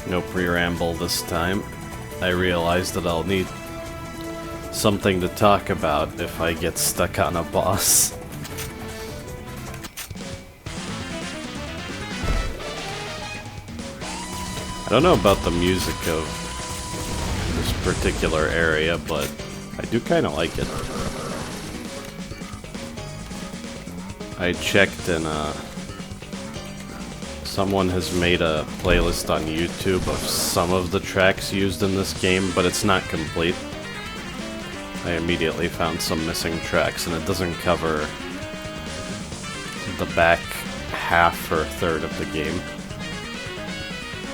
No preamble this time. I realize that I'll need something to talk about if I get stuck on a boss. I don't know about the music of this particular area, but I do kind of like it. I checked and someone has made a playlist on YouTube of some of the tracks used in this game, but it's not complete. I immediately found some missing tracks, and it doesn't cover the back half or third of the game.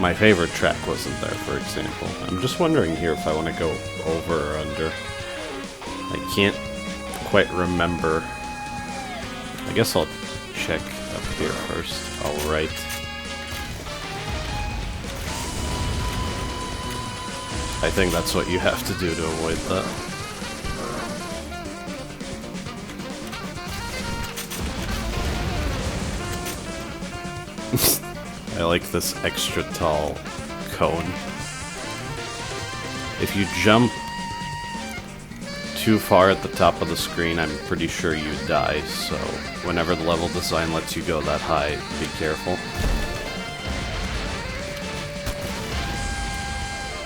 My favorite track wasn't there, for example. I'm just wondering here if I want to go over or under. I can't quite remember. I guess I'll check up here first. Alright. I think that's what you have to do to avoid that. I like this extra tall cone. If you jump too far at the top of the screen, I'm pretty sure you die, so whenever the level design lets you go that high, be careful.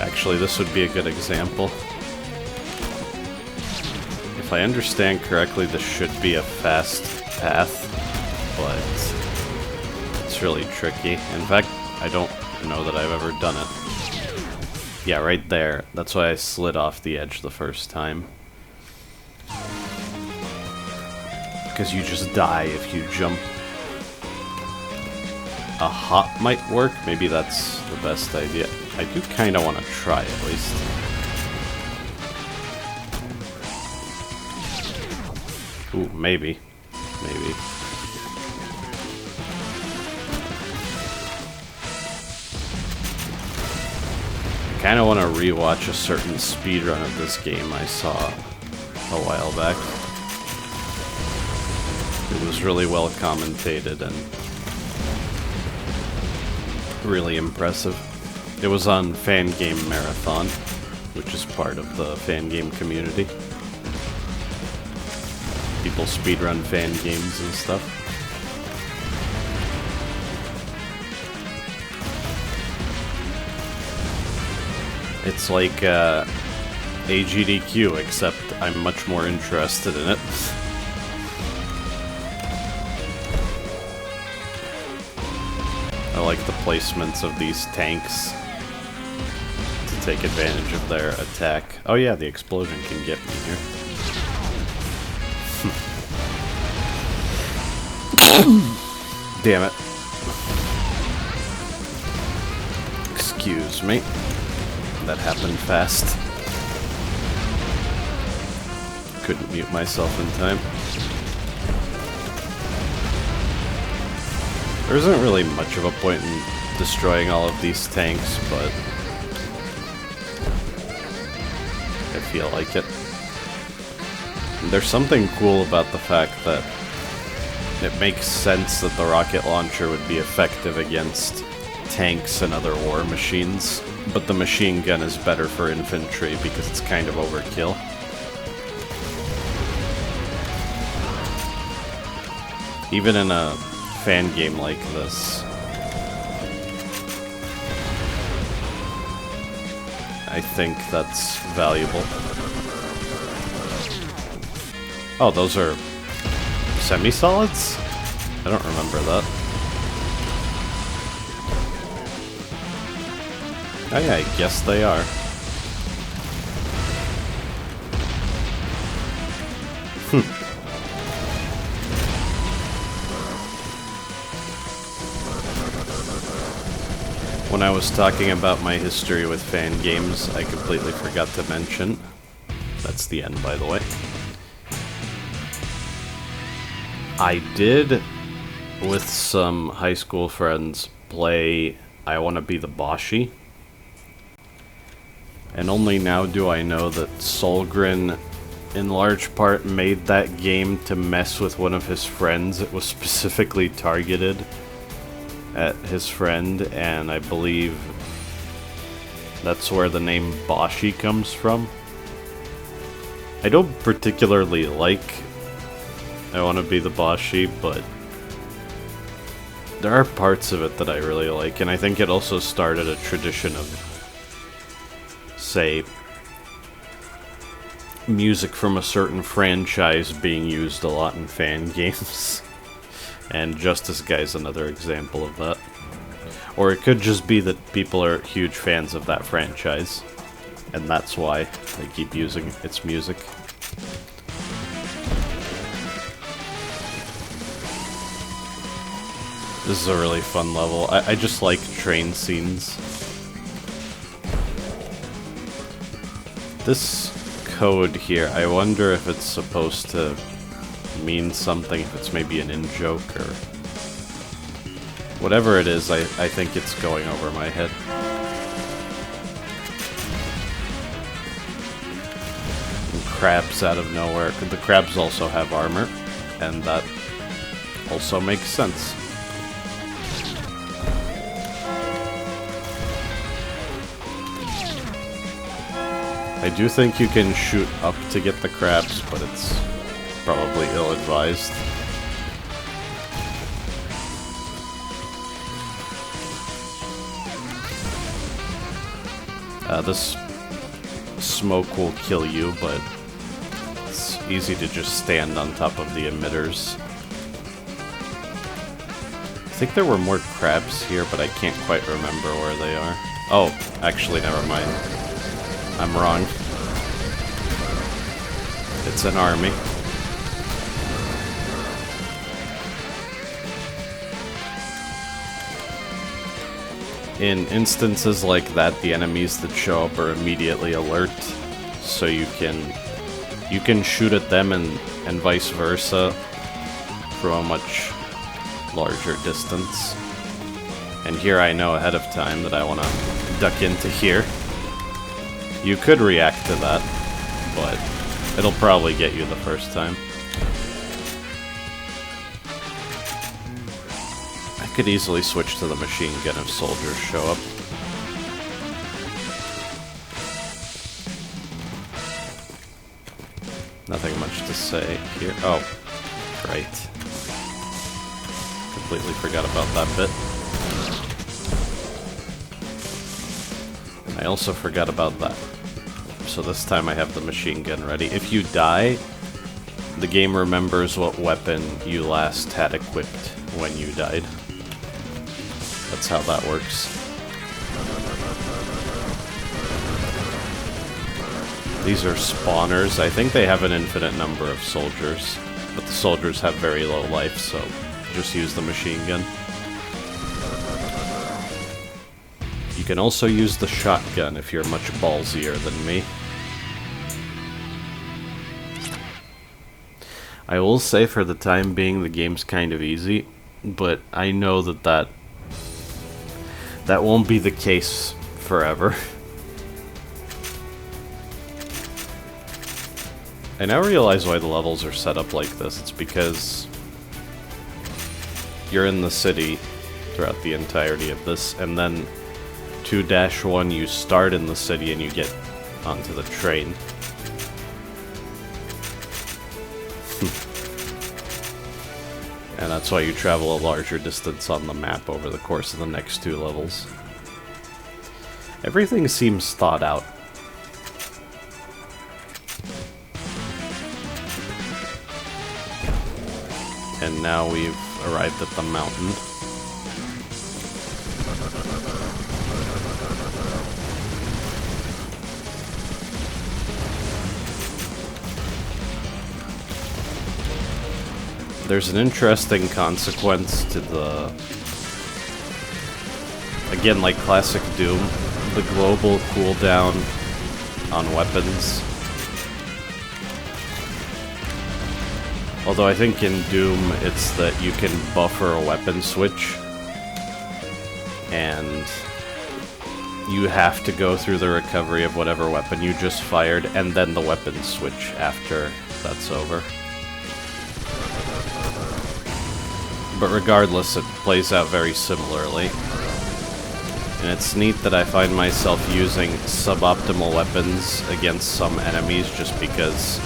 Actually, this would be a good example. If I understand correctly, this should be a fast path, but it's really tricky. In fact, I don't know that I've ever done it. Yeah, right there. That's why I slid off the edge the first time. Because you just die if you jump. A hop might work. Maybe that's the best idea. I do kind of want to try at least. Ooh, maybe. Maybe. I kind of want to rewatch a certain speedrun of this game I saw a while back. It was really well commentated and really impressive. It was on Fan Game Marathon, which is part of the fan game community. People speedrun fan games and stuff. It's like AGDQ, except I'm much more interested in it. I like the placements of these tanks to take advantage of their attack. Oh yeah, the explosion can get me here. Damn it. Excuse me. That happened fast. Couldn't mute myself in time. There isn't really much of a point in destroying all of these tanks, but I feel like it. And there's something cool about the fact that it makes sense that the rocket launcher would be effective against tanks and other war machines, but the machine gun is better for infantry because it's kind of overkill. Even in a fan game like this, I think that's valuable. Oh, those are semi-solids? I don't remember that. Oh yeah, I guess they are. When I was talking about my history with fan games, I completely forgot to mention. That's the end, by the way. I did, with some high school friends, play I Wanna Be the Boshi. And only now do I know that Solgren, in large part, made that game to mess with one of his friends. It was specifically targeted at his friend, and I believe That's where the name Boshi comes from. I don't particularly like I Wanna Be the Boshi, but there are parts of it that I really like, and I think it also started a tradition of, say, music from a certain franchise being used a lot in fan games. And Justice Guy's another example of that. Or it could just be that people are huge fans of that franchise, and that's why they keep using its music. This is a really fun level. I just like train scenes. This code here, I wonder if it's supposed to mean something, if it's maybe an in-joke or... Whatever it is, I think it's going over my head. And crabs out of nowhere. The crabs also have armor, and that also makes sense. I do think you can shoot up to get the crabs, but it's probably ill-advised. This smoke will kill you, but it's easy to just stand on top of the emitters. I think there were more crabs here, but I can't quite remember where they are. Oh, actually, never mind. I'm wrong. It's an army. In instances like that, the enemies that show up are immediately alert, so you can shoot at them and vice versa from a much larger distance. And here I know ahead of time that I want to duck into here. You could react to that, but it'll probably get you the first time. I could easily switch to the machine gun if soldiers show up. Nothing much to say here. Oh, right. Completely forgot about that bit. I also forgot about that. So this time I have the machine gun ready. If you die, the game remembers what weapon you last had equipped when you died. That's how that works. These are spawners. I think they have an infinite number of soldiers, but the soldiers have very low life, so just use the machine gun. You can also use the shotgun if you're much ballsier than me. I will say for the time being the game's kind of easy, but I know that won't be the case forever. I now realize why the levels are set up like this. It's because you're in the city throughout the entirety of this, and then 2-1 you start in the city and you get onto the train. And that's why you travel a larger distance on the map over the course of the next 2 levels. Everything seems thought out. And now we've arrived at the mountain. There's an interesting consequence to the... Again, like classic Doom, the global cooldown on weapons. Although I think in Doom, it's that you can buffer a weapon switch, and you have to go through the recovery of whatever weapon you just fired, and then the weapon switch after that's over. But regardless, it plays out very similarly. And it's neat that I find myself using suboptimal weapons against some enemies just because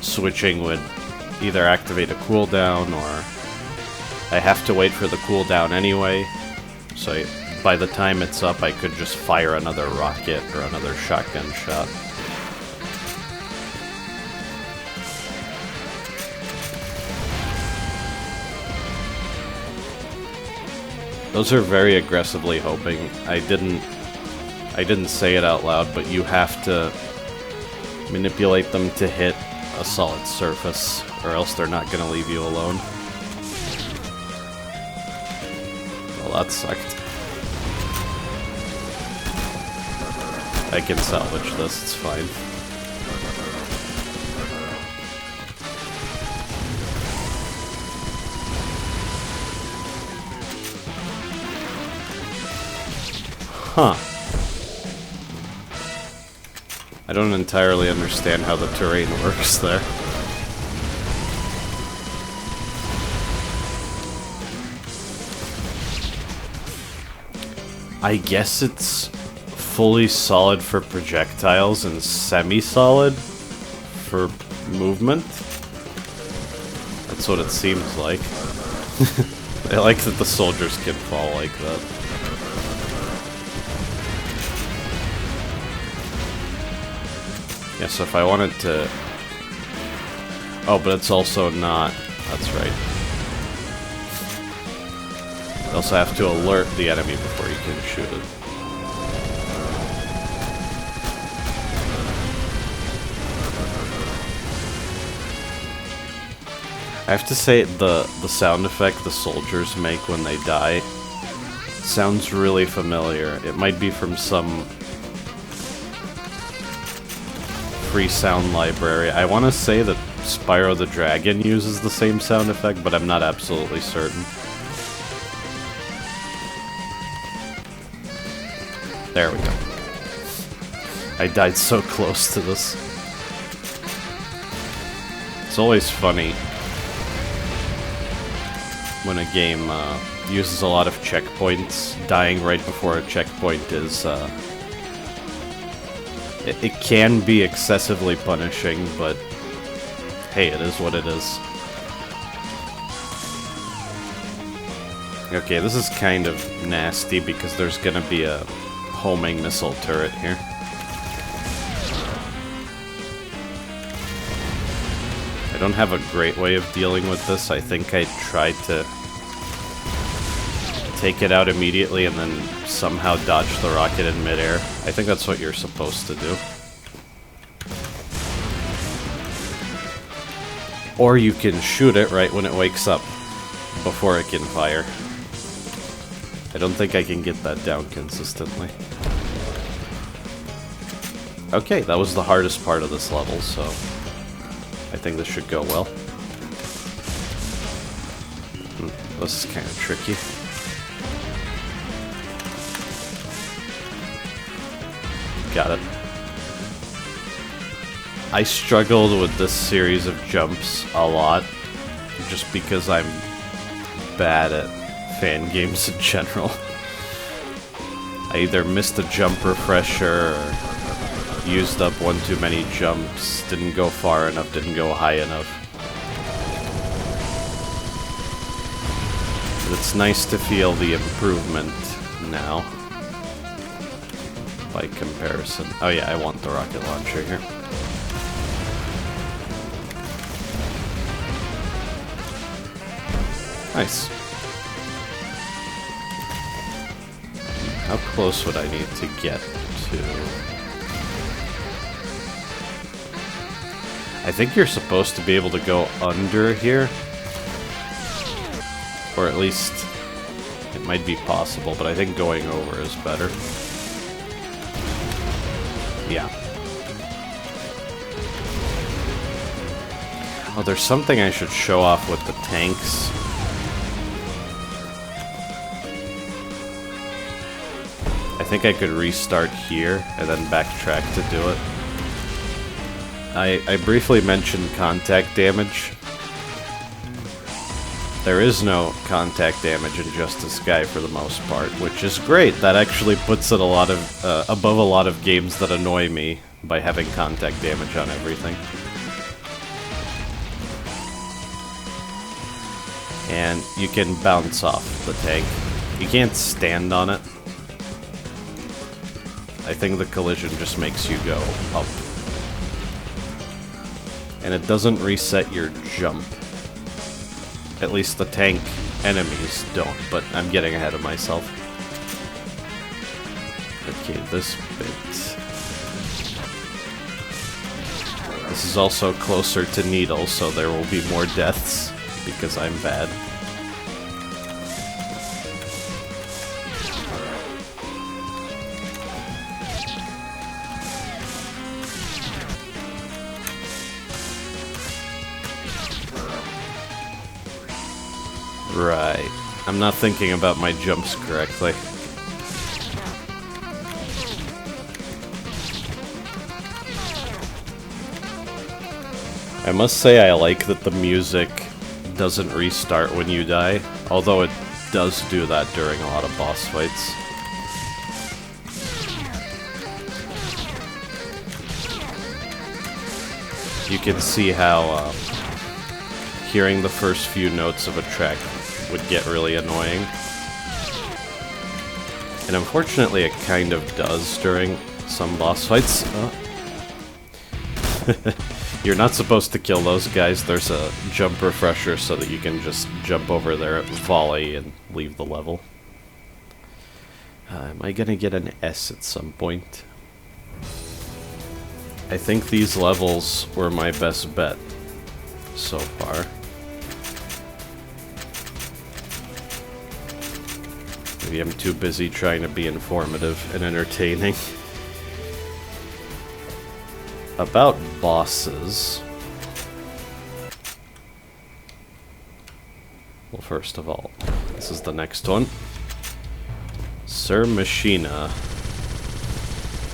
switching would either activate a cooldown or I have to wait for the cooldown anyway. So by the time it's up, I could just fire another rocket or another shotgun shot. Those are very aggressively hoping. I didn't say it out loud, but you have to manipulate them to hit a solid surface, or else they're not gonna leave you alone. Well, that sucked. I can salvage this, it's fine. Huh. I don't entirely understand how the terrain works there. I guess it's fully solid for projectiles and semi-solid for movement. That's what it seems like. I like that the soldiers can fall like that. Yeah, so if I wanted to... Oh, but it's also not... That's right. You also have to alert the enemy before you can shoot it. I have to say, the sound effect the soldiers make when they die sounds really familiar. It might be from some free sound library. I want to say that Spyro the Dragon uses the same sound effect, but I'm not absolutely certain. There we go. I died so close to this. It's always funny when a game uses a lot of checkpoints. Dying right before a checkpoint is... It can be excessively punishing, but hey, it is what it is. Okay, this is kind of nasty because there's gonna be a homing missile turret here. I don't have a great way of dealing with this. I think I tried to take it out immediately and then somehow dodge the rocket in midair. I think that's what you're supposed to do. Or you can shoot it right when it wakes up, before it can fire. I don't think I can get that down consistently. Okay, that was the hardest part of this level, so I think this should go well. This is kind of tricky. Got it. I struggled with this series of jumps a lot, just because I'm bad at fan games in general. I either missed a jump refresher, or used up one too many jumps, didn't go far enough, didn't go high enough. But it's nice to feel the improvement now. By comparison. Oh yeah, I want the rocket launcher here. Nice. How close would I need to get to... I think you're supposed to be able to go under here. Or at least it might be possible, but I think going over is better. Yeah. Oh, there's something I should show off with the tanks. I think I could restart here and then backtrack to do it. I briefly mentioned contact damage. There is no contact damage in Justice Sky for the most part, which is great. That actually puts it above a lot of games that annoy me by having contact damage on everything. And you can bounce off the tank. You can't stand on it. I think the collision just makes you go up. And it doesn't reset your jump. At least the tank enemies don't, but I'm getting ahead of myself. Okay, this bit. This is also closer to Needle, so there will be more deaths, because I'm bad. Right. I'm not thinking about my jumps correctly. I must say I like that the music doesn't restart when you die, although it does do that during a lot of boss fights. You can see how hearing the first few notes of a track would get really annoying. And unfortunately it kind of does during some boss fights. You're not supposed to kill those guys. There's a jump refresher so that you can just jump over there at volley and leave the level. Am I gonna get an S at some point? I think these levels were my best bet so far. Maybe I'm too busy trying to be informative and entertaining. About bosses. Well, first of all, this is the next one. Sir Machina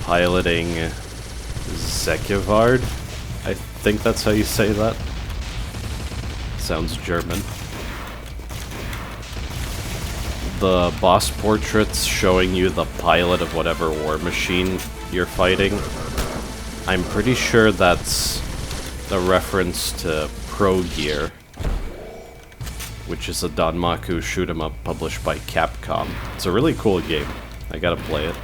piloting Zekevard. I think that's how you say that. Sounds German. The boss portraits showing you the pilot of whatever war machine you're fighting. I'm pretty sure that's a reference to Pro Gear, which is a Danmaku shoot-'em-up published by Capcom. It's a really cool game. I gotta play it.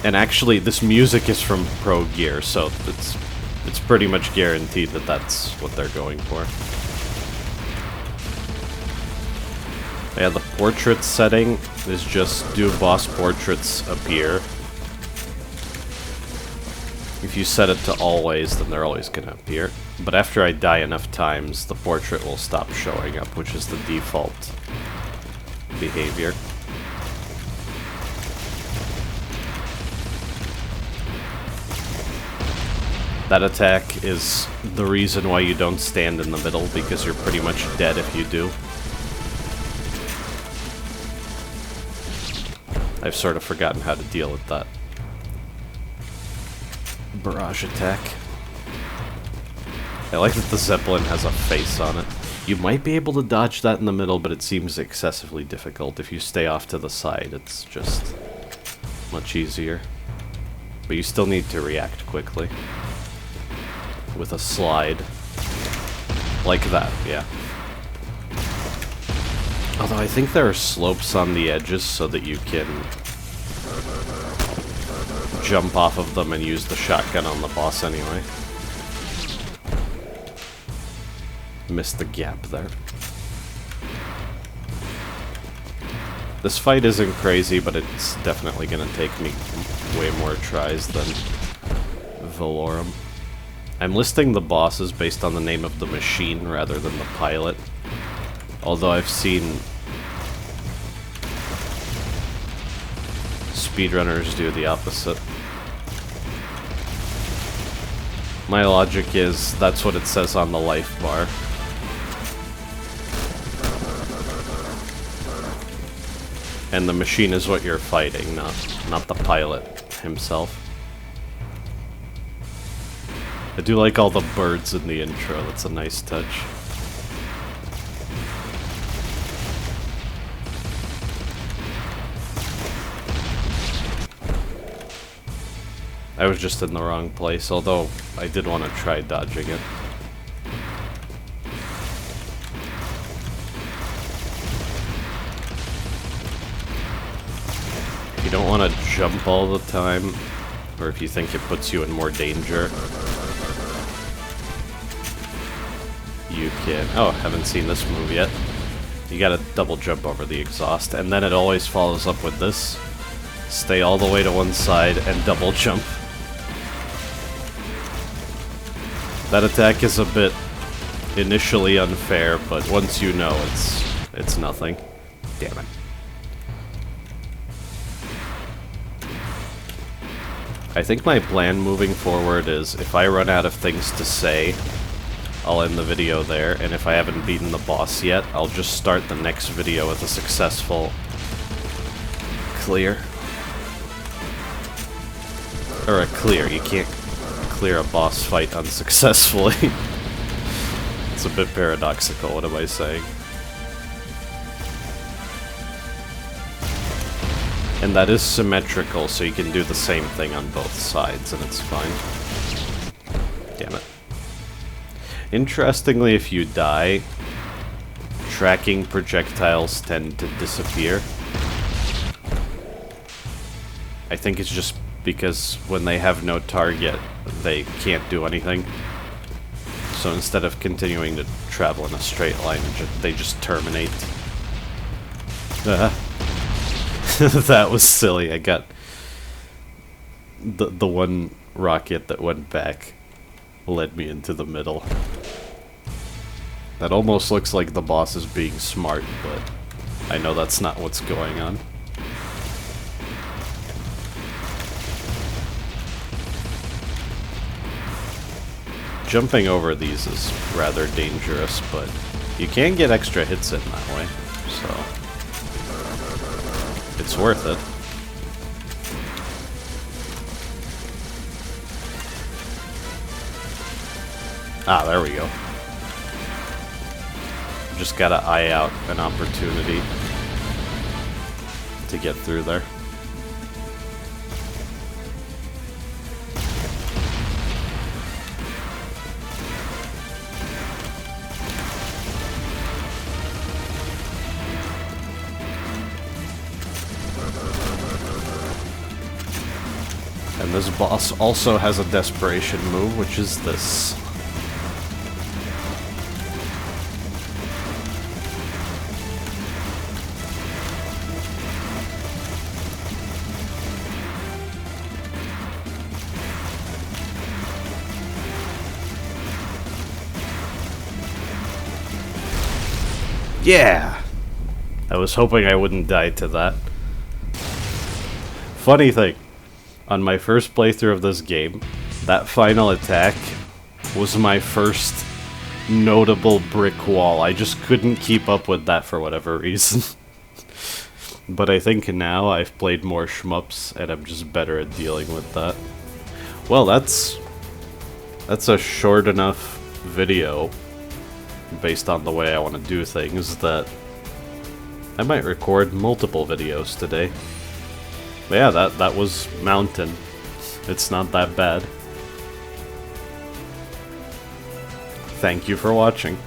And actually, this music is from Pro Gear, so it's pretty much guaranteed that that's what they're going for. Yeah, the portrait setting is just do boss portraits appear. If you set it to always, then they're always gonna appear. But after I die enough times, the portrait will stop showing up, which is the default behavior. That attack is the reason why you don't stand in the middle, because you're pretty much dead if you do. I've sort of forgotten how to deal with that. Barrage attack. I like that the Zeppelin has a face on it. You might be able to dodge that in the middle, but it seems excessively difficult. If you stay off to the side, it's just much easier. But you still need to react quickly. With a slide. Like that, yeah. Although I think there are slopes on the edges so that you can jump off of them and use the shotgun on the boss anyway. Missed the gap there. This fight isn't crazy, but it's definitely gonna take me way more tries than Valorum. I'm listing the bosses based on the name of the machine rather than the pilot. Although I've seen speedrunners do the opposite. My logic is that's what it says on the life bar. And the machine is what you're fighting, not the pilot himself. I do like all the birds in the intro, that's a nice touch. I was just in the wrong place, although I did want to try dodging it. You don't want to jump all the time, or if you think it puts you in more danger, you can... Oh, haven't seen this move yet. You gotta double jump over the exhaust, and then it always follows up with this. Stay all the way to one side and double jump. That attack is a bit initially unfair, but once you know, it's nothing. Damn it. I think my plan moving forward is, if I run out of things to say, I'll end the video there, and if I haven't beaten the boss yet, I'll just start the next video with a successful clear. Or a clear. You can't clear a boss fight unsuccessfully. It's a bit paradoxical, what am I saying? And that is symmetrical, so you can do the same thing on both sides, and it's fine. Damn it. Interestingly, if you die, tracking projectiles tend to disappear. I think it's just because when they have no target, they can't do anything. So instead of continuing to travel in a straight line, they just terminate. That was silly. I got the one rocket that went back led me into the middle. That almost looks like the boss is being smart, but I know that's not what's going on. Jumping over these is rather dangerous, but you can get extra hits in that way, so it's worth it. Ah, there we go. Just gotta eye out an opportunity to get through there. And this boss also has a desperation move, which is this. Yeah! I was hoping I wouldn't die to that. Funny thing, on my first playthrough of this game, that final attack was my first notable brick wall. I just couldn't keep up with that for whatever reason. But I think now I've played more shmups and I'm just better at dealing with that. Well, that's a short enough video based on the way I want to do things that I might record multiple videos today. But yeah, that was Mountain. It's not that bad. Thank you for watching.